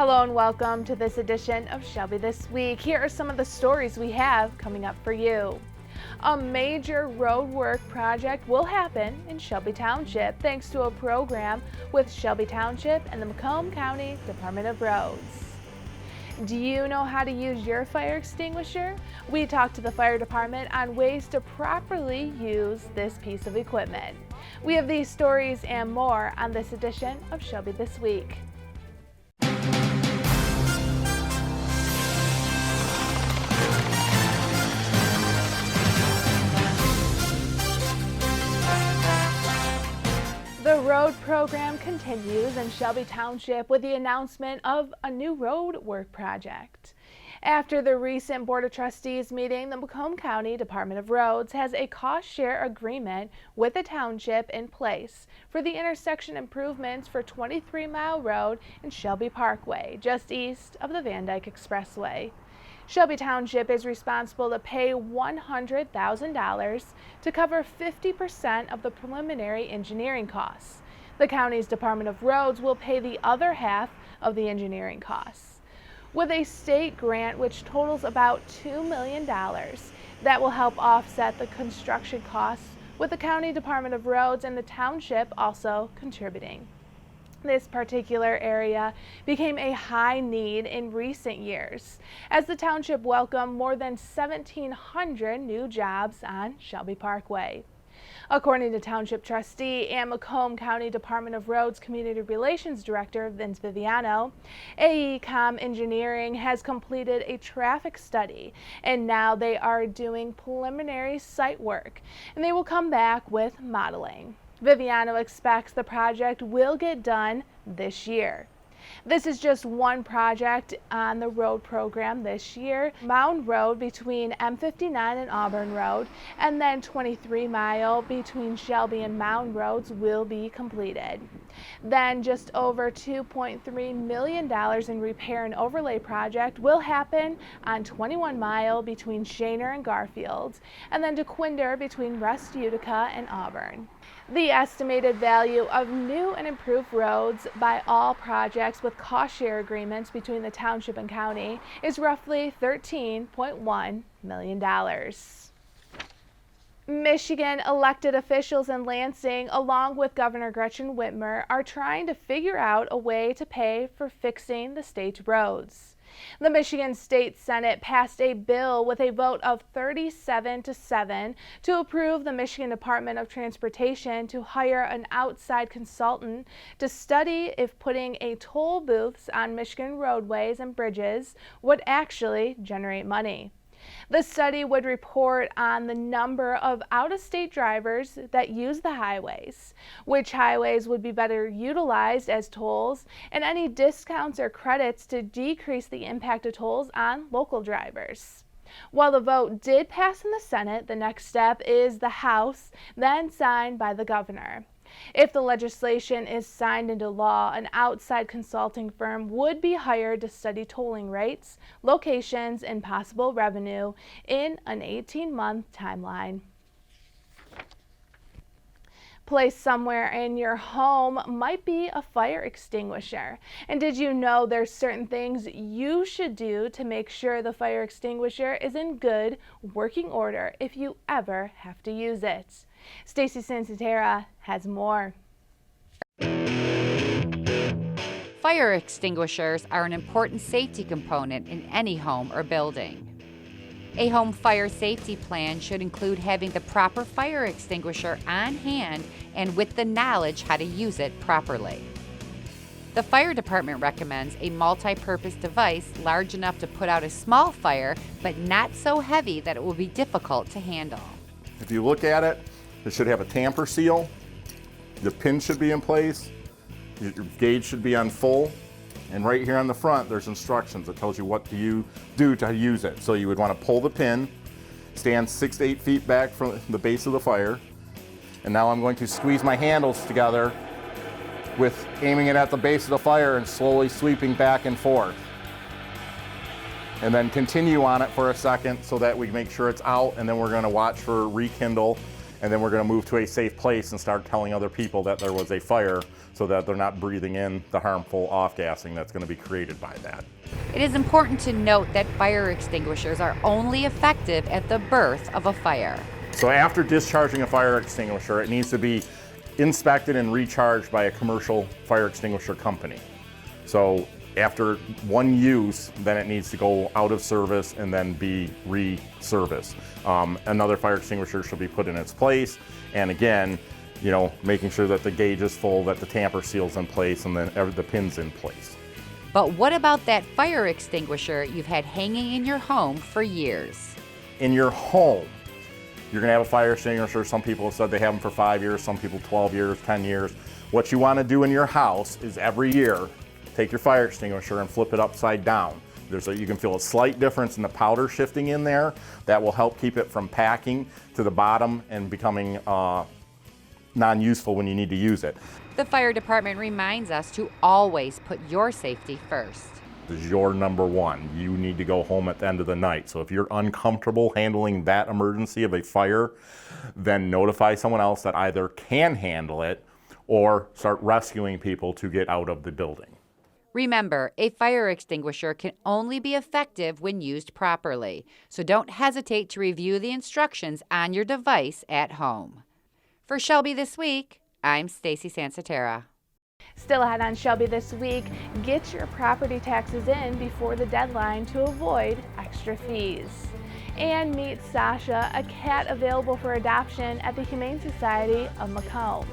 Hello and welcome to this edition of Shelby This Week. Here are some of the stories we have coming up for you. A major road work project will happen in Shelby Township thanks to a program with Shelby Township and the Macomb County Department of Roads. Do you know how to use your fire extinguisher? We talked to the fire department on ways to properly use this piece of equipment. We have these stories and more on this edition of Shelby This Week. The road program continues in Shelby Township with the announcement of a new road work project. After the recent Board of Trustees meeting, the Macomb County Department of Roads has a cost-share agreement with the township in place for the intersection improvements for 23 Mile Road and Shelby Parkway, just east of the Van Dyke Expressway. Shelby Township is responsible to pay $100,000 to cover 50% of the preliminary engineering costs. The county's Department of Roads will pay the other half of the engineering costs. With a state grant which totals about $2 million, that will help offset the construction costs, with the County Department of Roads and the township also contributing. This particular area became a high need in recent years as the township welcomed more than 1,700 new jobs on Shelby Parkway. According to Township Trustee and Macomb County Department of Roads Community Relations Director Vince Viviano, AECom Engineering has completed a traffic study and now they are doing preliminary site work and they will come back with modeling. Viviano expects the project will get done this year. This is just one project on the road program this year. Mound Road between M59 and Auburn Road, and then 23 Mile between Shelby and Mound Roads will be completed. Then just over $2.3 million in repair and overlay project will happen on 21 Mile between Shaner and Garfield, and then DeQuinder between West Utica and Auburn. The estimated value of new and improved roads by all projects with cost-share agreements between the township and county is roughly $13.1 million. Michigan elected officials in Lansing, along with Governor Gretchen Whitmer, are trying to figure out a way to pay for fixing the state's roads. The Michigan State Senate passed a bill with a vote of 37-7 to approve the Michigan Department of Transportation to hire an outside consultant to study if putting a toll booths on Michigan roadways and bridges would actually generate money. The study would report on the number of out-of-state drivers that use the highways, which highways would be better utilized as tolls, and any discounts or credits to decrease the impact of tolls on local drivers. While the vote did pass in the Senate, the next step is the House, then signed by the governor. If the legislation is signed into law, an outside consulting firm would be hired to study tolling rates, locations, and possible revenue in an 18-month timeline. Placed somewhere in your home might be a fire extinguisher. And did you know there's certain things you should do to make sure the fire extinguisher is in good working order if you ever have to use it? Stacy Sansatera has more. Fire extinguishers are an important safety component in any home or building. A home fire safety plan should include having the proper fire extinguisher on hand and with the knowledge how to use it properly. The fire department recommends a multi-purpose device large enough to put out a small fire, but not so heavy that it will be difficult to handle. If you look at it, it should have a tamper seal. The pin should be in place. Your gauge should be on full. And right here on the front, there's instructions that tells you what to do to use it. So you would want to pull the pin, stand 6 to 8 feet back from the base of the fire. And now I'm going to squeeze my handles together with aiming it at the base of the fire and slowly sweeping back and forth. And then continue on it for a second so that we make sure it's out, and then we're going to watch for rekindle and then we're going to move to a safe place and start telling other people that there was a fire so that they're not breathing in the harmful off-gassing that's going to be created by that. It is important to note that fire extinguishers are only effective at the birth of a fire. So after discharging a fire extinguisher, it needs to be inspected and recharged by a commercial fire extinguisher company. So after one use, then it needs to go out of service and then be re-serviced. Another fire extinguisher should be put in its place, and again, making sure that the gauge is full, that the tamper seal's in place, and then the pin's in place. But what about that fire extinguisher you've had hanging in your home for years? In your home, you're gonna have a fire extinguisher. Some people have said they have them for 5 years, some people 12 years, 10 years. What you wanna do in your house is every year, take your fire extinguisher and flip it upside down. You can feel a slight difference in the powder shifting in there. That will help keep it from packing to the bottom and becoming non-useful when you need to use it. The fire department reminds us to always put your safety first. This is your number one. You need to go home at the end of the night. So if you're uncomfortable handling that emergency of a fire, then notify someone else that either can handle it or start rescuing people to get out of the building. Remember, a fire extinguisher can only be effective when used properly, so don't hesitate to review the instructions on your device at home. For Shelby This Week, I'm Stacy Sansatera. Still ahead on Shelby This Week, get your property taxes in before the deadline to avoid extra fees. And meet Sasha, a cat available for adoption at the Humane Society of Macomb.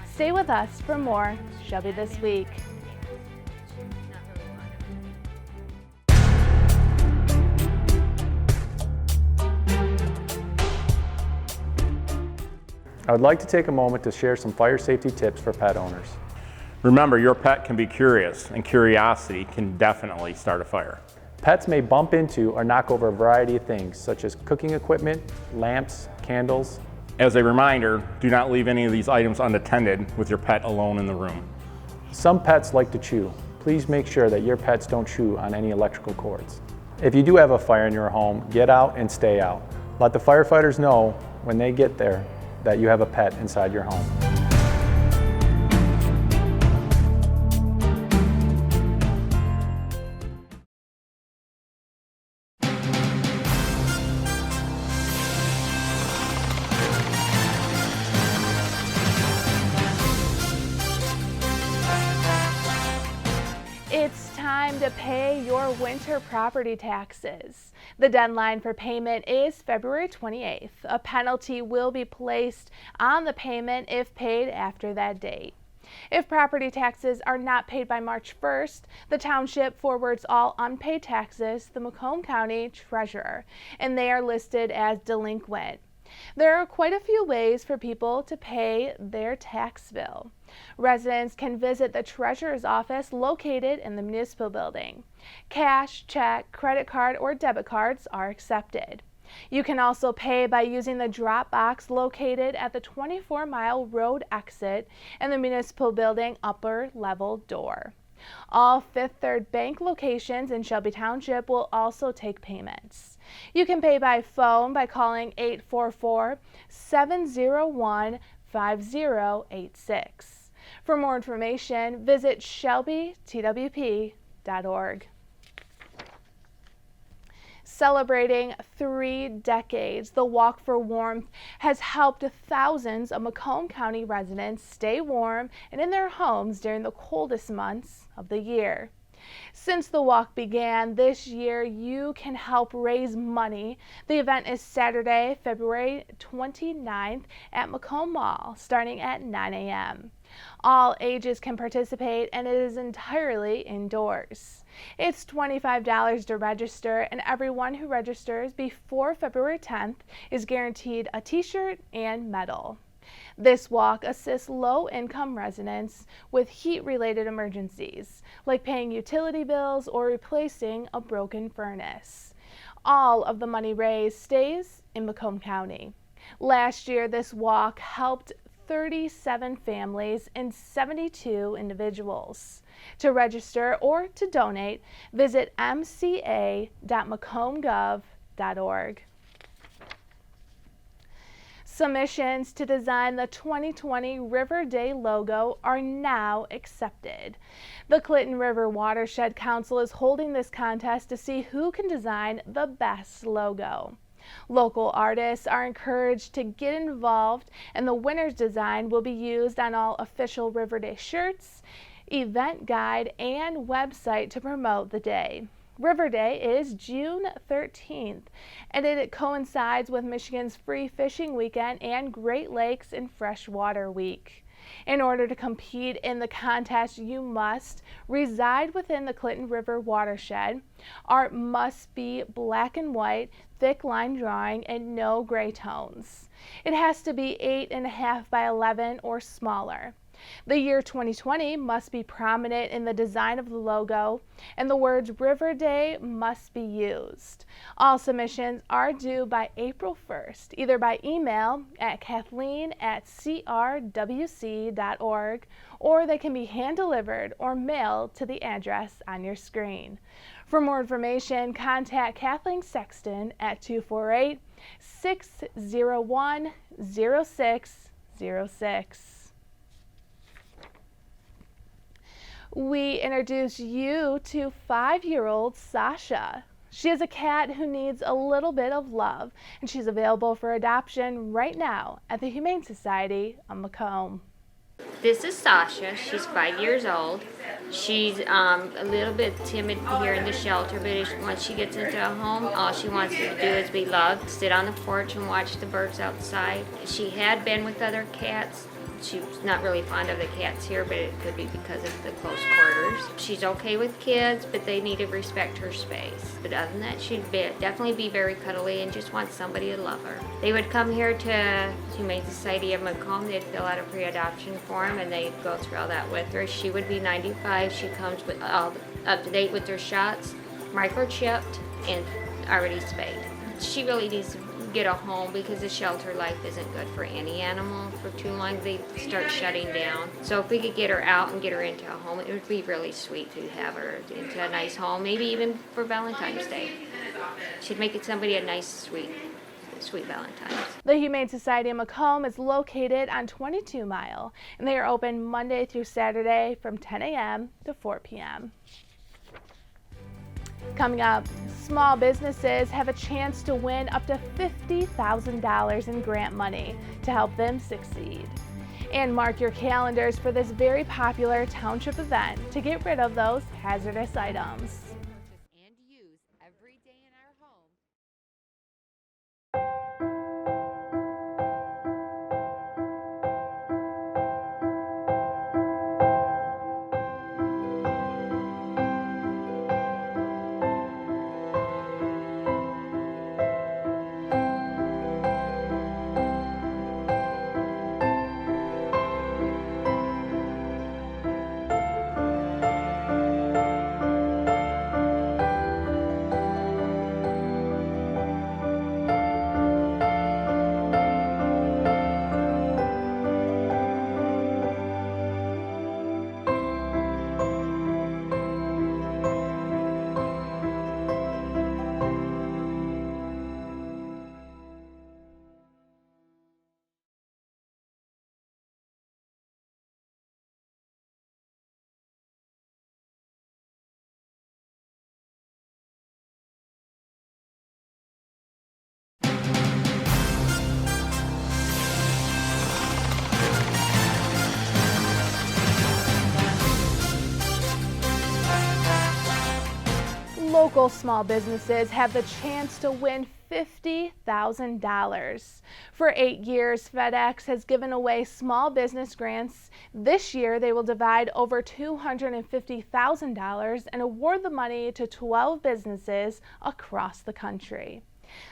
Stay with us for more Shelby This Week. I would like to take a moment to share some fire safety tips for pet owners. Remember, your pet can be curious, and curiosity can definitely start a fire. Pets may bump into or knock over a variety of things, such as cooking equipment, lamps, candles. As a reminder, do not leave any of these items unattended with your pet alone in the room. Some pets like to chew. Please make sure that your pets don't chew on any electrical cords. If you do have a fire in your home, get out and stay out. Let the firefighters know when they get there that you have a pet inside your home. It's time to pay your winter property taxes. The deadline for payment is February 28th. A penalty will be placed on the payment if paid after that date. If property taxes are not paid by March 1st, the township forwards all unpaid taxes to the Macomb County Treasurer, and they are listed as delinquent. There are quite a few ways for people to pay their tax bill. Residents can visit the Treasurer's office located in the municipal building. Cash, check, credit card, or debit cards are accepted. You can also pay by using the drop box located at the 24-mile road exit in the municipal building upper level door. All Fifth Third Bank locations in Shelby Township will also take payments. You can pay by phone by calling 844-701-5086. For more information, visit ShelbyTWP.org. Celebrating 3 decades, the Walk for Warmth has helped thousands of Macomb County residents stay warm and in their homes during the coldest months of the year. Since the walk began this year, you can help raise money. The event is Saturday, February 29th at Macomb Mall, starting at 9 a.m. All ages can participate, and it is entirely indoors. It's $25 to register, and everyone who registers before February 10th is guaranteed a t-shirt and medal. This walk assists low-income residents with heat-related emergencies, like paying utility bills or replacing a broken furnace. All of the money raised stays in Macomb County. Last year, this walk helped 37 families and 72 individuals. To register or to donate, visit mca.macombgov.org. Submissions to design the 2020 River Day logo are now accepted. The Clinton River Watershed Council is holding this contest to see who can design the best logo. Local artists are encouraged to get involved, and the winner's design will be used on all official River Day shirts, event guide, and website to promote the day. River Day is June 13th, and it coincides with Michigan's Free Fishing Weekend and Great Lakes and Freshwater Week. In order to compete in the contest, you must reside within the Clinton River watershed. Art must be black and white, thick line drawing, and no gray tones. It has to be 8.5 by 11 or smaller. The year 2020 must be prominent in the design of the logo, and the words River Day must be used. All submissions are due by April 1st, either by email at kathleen@crwc.org, or they can be hand-delivered or mailed to the address on your screen. For more information, contact Kathleen Sexton at 248-601-0606. We introduce you to 5-year-old Sasha. She is a cat who needs a little bit of love, and she's available for adoption right now at the Humane Society of Macomb. This is Sasha. She's 5 years old. She's a little bit timid here in the shelter, but once she gets into a home, all she wants to do is be loved, sit on the porch and watch the birds outside. She had been with other cats. She's not really fond of the cats here, but it could be because of the close quarters. She's okay with kids, but they need to respect her space. But other than that, she'd definitely be very cuddly and just want somebody to love her. They would come here to Humane Society of Macomb. They'd fill out a pre-adoption form, and they'd go through all that with her. She would be 95. She comes with all up to date with her shots, microchipped, and already spayed. She really needs to get a home because the shelter life isn't good for any animal. For too long they start shutting down. So if we could get her out and get her into a home, it would be really sweet to have her into a nice home, maybe even for Valentine's Day. She'd make it somebody a nice, sweet Valentine's. The Humane Society of Macomb is located on 22 Mile, and they are open Monday through Saturday from 10 a.m. to 4 p.m. Coming up, small businesses have a chance to win up to $50,000 in grant money to help them succeed. And mark your calendars for this very popular township event to get rid of those hazardous items. Purchase and use every day in our home. Local small businesses have the chance to win $50,000. For 8 years, FedEx has given away small business grants. This year, they will divide over $250,000 and award the money to 12 businesses across the country.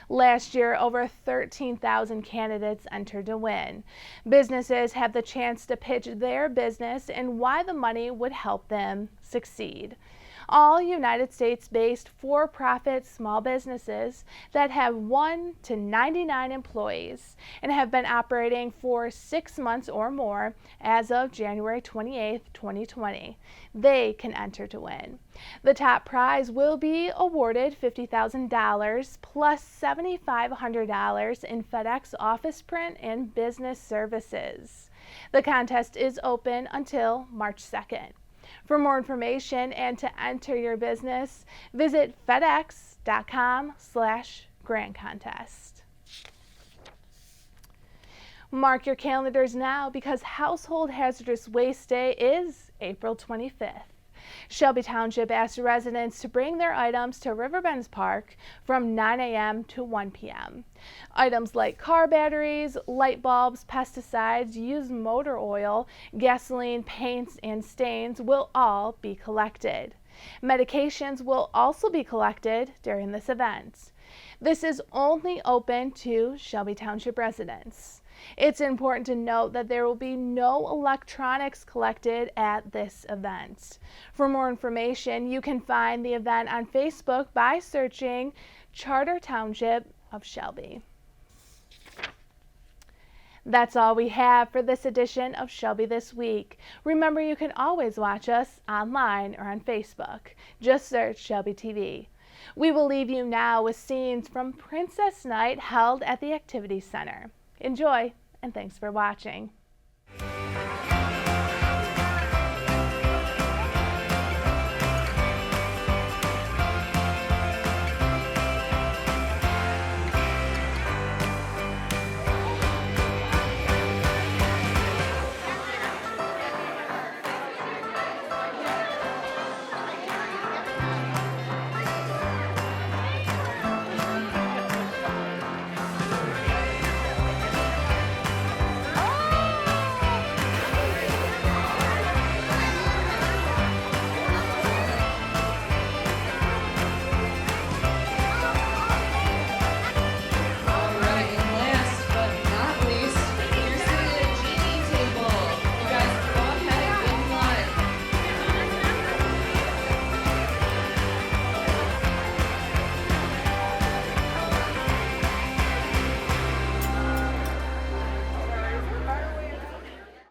Last year, over 13,000 candidates entered to win. Businesses have the chance to pitch their business and why the money would help them succeed. All United States-based for-profit small businesses that have 1 to 99 employees and have been operating for 6 months or more as of January 28, 2020, they can enter to win. The top prize will be awarded $50,000 plus $7,500 in FedEx office print and business services. The contest is open until March 2nd. For more information and to enter your business, visit fedex.com/grandcontest. Mark your calendars now because Household Hazardous Waste Day is April 25th. Shelby Township asked residents to bring their items to Riverbends Park from 9 a.m. to 1 p.m. Items like car batteries, light bulbs, pesticides, used motor oil, gasoline, paints, and stains will all be collected. Medications will also be collected during this event. This is only open to Shelby Township residents. It's important to note that there will be no electronics collected at this event. For more information, you can find the event on Facebook by searching Charter Township of Shelby. That's all we have for this edition of Shelby This Week. Remember, you can always watch us online or on Facebook. Just search Shelby TV. We will leave you now with scenes from Princess Night held at the Activity Center. Enjoy, and thanks for watching.